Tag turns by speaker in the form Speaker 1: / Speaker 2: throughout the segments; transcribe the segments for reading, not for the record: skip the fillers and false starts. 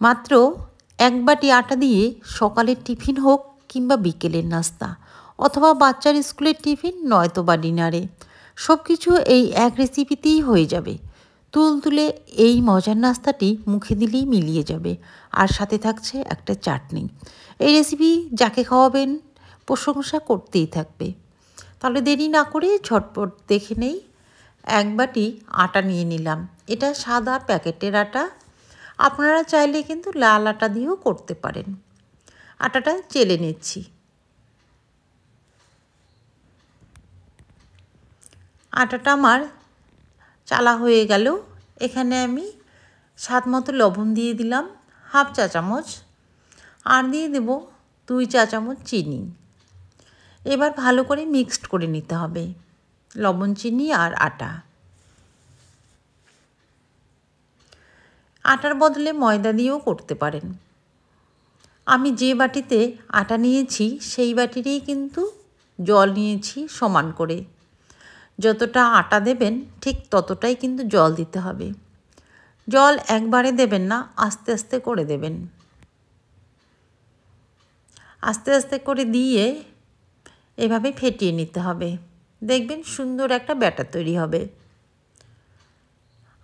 Speaker 1: মাত্র 1 বাটি আটা দিয়ে সকালের টিফিন হোক কিংবা বিকেলের নাস্তা অথবা বাচ্চার স্কুলের টিফিন নয়তো বা ডিনারে সব কিছু এই এক রেসিপিতেই হয়ে যাবে। তুলতুলে এই মজার নাস্তাটি মুখে দিলেই মিলিয়ে যাবে, আর সাথে থাকছে একটা চাটনি। এই রেসিপি যাকে খাওয়াবেন প্রশংসা করতেই থাকবে। তাহলে দেরি না করে ঝটপট দেখে নেই। 1 বাটি আটা নিয়ে নিলাম। এটা সাদা প্যাকেটের আটা, আপনারা চাইলে কিন্তু লাল আটা দিয়েও করতে পারেন। আটাটা চেলে নিচ্ছি। আটাটা আমার চালা হয়ে গেল। এখানে আমি স্বাদ মতো লবণ দিয়ে দিলাম, 1/2 চা চামচ, আর দিয়ে দেব 2 চা চামচ চিনি। এবার ভালো করে মিক্সড করে নিতে হবে লবণ, চিনি আর আটা। আটার বদলে ময়দা দিয়েও করতে পারেন। আমি যে বাটিতে আটা নিয়েছি সেই বাটিরই কিন্তু জল নিয়েছি সমান করে। যতটা আটা দেবেন ঠিক ততটাই কিন্তু জল দিতে হবে। জল একবারে দেবেন না, আস্তে আস্তে করে দেবেন। আস্তে আস্তে করে দিয়ে এভাবে ফেটিয়ে নিতে হবে। দেখবেন সুন্দর একটা ব্যাটার তৈরি হবে।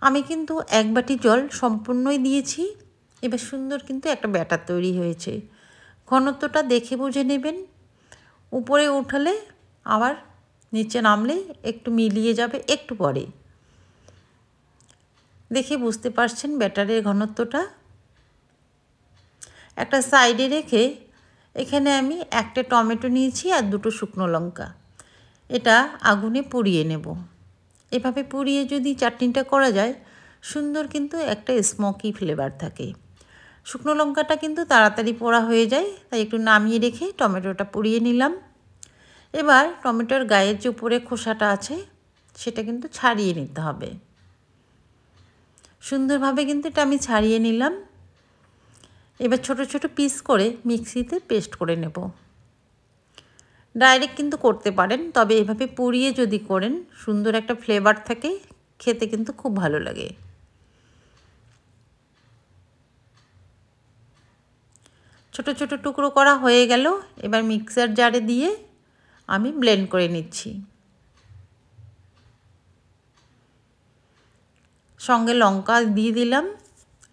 Speaker 1: আমি কিন্তু 1 বাটি জল সম্পূর্ণই দিয়েছি। এবার সুন্দর কিন্তু একটা ব্যাটার তৈরি হয়েছে। ঘনত্বটা দেখে বুঝে নেবেন। উপরে উঠালে আবার নিচে নামলে একটু মিলিয়ে যাবে একটু পরে। দেখে বুঝতে পারছেন ব্যাটারের ঘনত্বটা। একটা সাইডে রেখে এখানে আমি একটা টমেটো নিয়েছি আর 2টো শুকনো লঙ্কা। এটা আগুনে পুড়িয়ে নেব। এভাবে পুড়িয়ে যদি চাটনিটা করা যায় সুন্দর কিন্তু একটা স্মোকি ফ্লেভার থাকে। শুকনো লঙ্কাটা কিন্তু তাড়াতাড়ি পোড়া হয়ে যায়, তাই একটু নামিয়ে রেখে টমেটোটা পুড়িয়ে নিলাম। এবার টমেটোর গায়ের যে উপরে খোসাটা আছে সেটা কিন্তু ছাড়িয়ে নিতে হবে। সুন্দরভাবে কিন্তু এটা আমি ছাড়িয়ে নিলাম। এবার ছোট ছোট পিস করে মিক্সিতে পেস্ট করে নেব। ডাইরেক্ট কিন্তু করতে পারেন, তবে এভাবে পুড়িয়ে যদি করেন সুন্দর একটা ফ্লেভার থাকে, খেতে কিন্তু খুব ভালো লাগে। ছোট ছোট টুকরো করা হয়ে গেল। এবার মিক্সার জারে দিয়ে আমি ব্লেন্ড করে নিচ্ছি। সঙ্গে লঙ্কা দিয়ে দিলাম,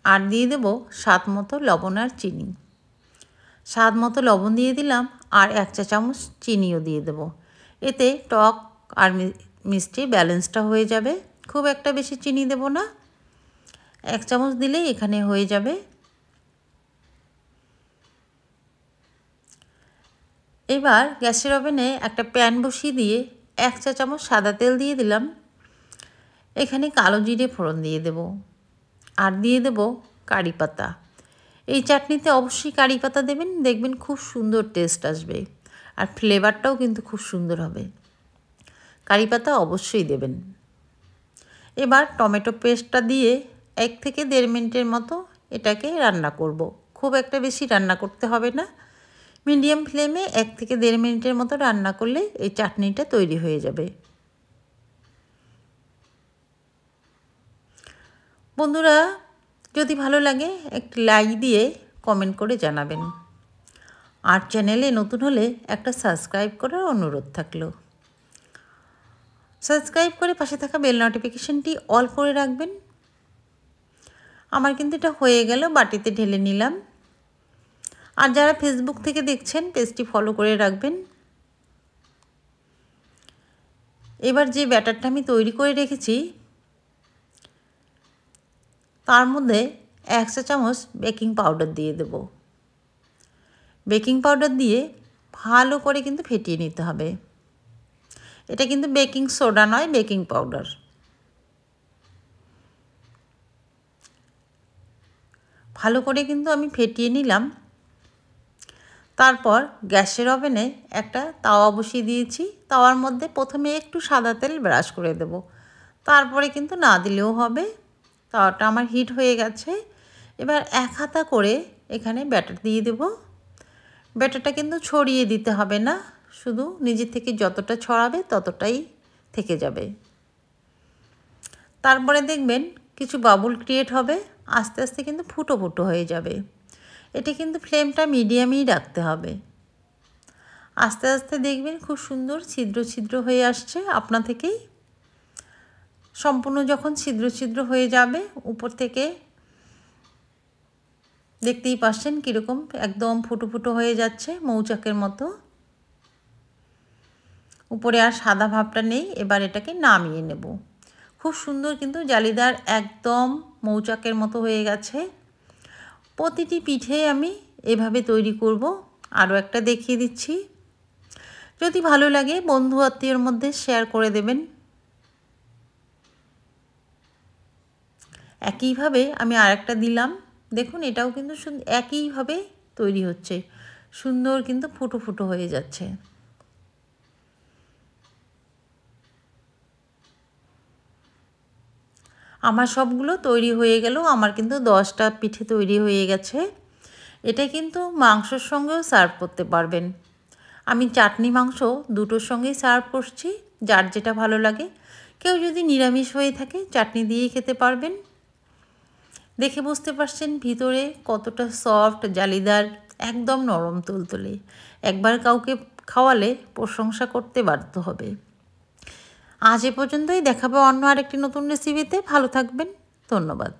Speaker 1: আর দিয়ে দেব স্বাদ মতো লবণ আর চিনি। স্বাদ মতো লবণ দিয়ে দিলাম, আর 1 চা চামচ চিনিও দিয়ে দেব। এতে টক আর মিষ্টি ব্যালেন্সটা হয়ে যাবে। খুব একটা বেশি চিনি দেব না, 1 চামচ দিলেই এখানে হয়ে যাবে। এবার গ্যাসের ওভেনে একটা প্যান বসিয়ে দিয়ে 1 চা চামচ সাদা তেল দিয়ে দিলাম। এখানে কালো জিরে ফোড়ন দিয়ে দেব, আর দিয়ে দেব কারি পাতা। এই চাটনিতে অবশ্যই কারি পাতা দেবেন, দেখবেন খুব সুন্দর টেস্ট আসবে, আর ফ্লেভারটাও কিন্তু খুব সুন্দর হবে। কারি পাতা অবশ্যই দেবেন। এবার টমেটো পেস্টটা দিয়ে 1 থেকে 1.5 মিনিটের মতো এটাকে রান্না করব। খুব একটা বেশি রান্না করতে হবে না, মিডিয়াম ফ্লেমে 1 থেকে 1.5 মিনিটের মতো রান্না করলে এই চাটনিটা তৈরি হয়ে যাবে। বন্ধুরা, যদি ভালো লাগে একটি লাইক দিয়ে কমেন্ট করে জানাবেন, আর চ্যানেলে নতুন হলে একটা সাবস্ক্রাইব করার অনুরোধ থাকলো। সাবস্ক্রাইব করে পাশে থাকা বেল নোটিফিকেশনটি অল করে রাখবেন। আমার কিন্তু এটা হয়ে গেল, বাটিতে ঢেলে নিলাম। আর যারা ফেসবুক থেকে দেখছেন পেজটি ফলো করে রাখবেন। এবার যে ব্যাটারটা আমি তৈরি করে রেখেছি তার মধ্যে 1 চা চামচ বেকিং পাউডার দিয়ে দেব। বেকিং পাউডার দিয়ে ভালো করে কিন্তু ফেটিয়ে নিতে হবে। এটা কিন্তু বেকিং সোডা নয়, বেকিং পাউডার। ভালো করে কিন্তু আমি ফেটিয়ে নিলাম। তারপর গ্যাসের ওভেনে একটা তাওয়া বসিয়ে দিয়েছি। তাওয়ার মধ্যে প্রথমে একটু সাদা তেল ব্রাশ করে দেব, তারপরে কিন্তু না দিলেও হবে। তাওয়াটা আমার হিট হয়ে গেছে। এবার 1 হাতা করে এখানে ব্যাটার দিয়ে দেব। ব্যাটারটা কিন্তু ছড়িয়ে দিতে হবে না, শুধু নিজে থেকে যতটা ছড়াবে ততটাই থেকে যাবে। তারপরে দেখবেন কিছু বাবুল ক্রিয়েট হবে। আস্তে আস্তে কিন্তু ফুটো ফুটো হয়ে যাবে। এটা কিন্তু ফ্লেমটা মিডিয়ামেই রাখতে হবে। আস্তে আস্তে দেখবেন খুব সুন্দর ছিদ্র ছিদ্র হয়ে আসছে আপনা থেকেই। সম্পূর্ণ যখন ছিদ্র ছিদ্র হয়ে যাবে উপর থেকে দেখতেই পাচ্ছেন কীরকম একদম ফুটো ফুটো হয়ে যাচ্ছে মৌচাকের মতো। উপরে আর সাদা ভাবটা নেই। এবার এটাকে নামিয়ে নেব। খুব সুন্দর কিন্তু জালিদার একদম মৌচাকের মতো হয়ে গেছে। প্রতিটি পিঠে আমি এভাবে তৈরি করব। আরও একটা দেখিয়ে দিচ্ছি। যদি ভালো লাগে বন্ধু আত্মীয়র মধ্যে শেয়ার করে দেবেন। একইভাবে আমি আরেকটা দিলাম। দেখুন এটাও কিন্তু একইভাবে তৈরি হচ্ছে। সুন্দর কিন্তু ফুটো ফুটো হয়ে যাচ্ছে। আমার সবগুলো তৈরি হয়ে গেল। আমার কিন্তু 10টা পিঠে তৈরি হয়ে গেছে। এটা কিন্তু মাংসর সঙ্গেও সার্ভ করতে পারবেন। আমি চাটনি মাংস দুটোর সঙ্গেই সার্ভ করছি, যার যেটা ভালো লাগে। কেউ যদি নিরামিষ হয়ে থাকে চাটনি দিয়েই খেতে পারবেন। দেখে বুঝতে পারছেন ভিতরে কতটা সফট, জালিদার, একদম নরম তুলতুলে। একবার কাউকে খাওয়ালে প্রশংসা করতে বাধ্য হবে। আজ এ পর্যন্তই। দেখাবো অন্য আরেকটি নতুন রেসিপিতে। ভালো থাকবেন। ধন্যবাদ।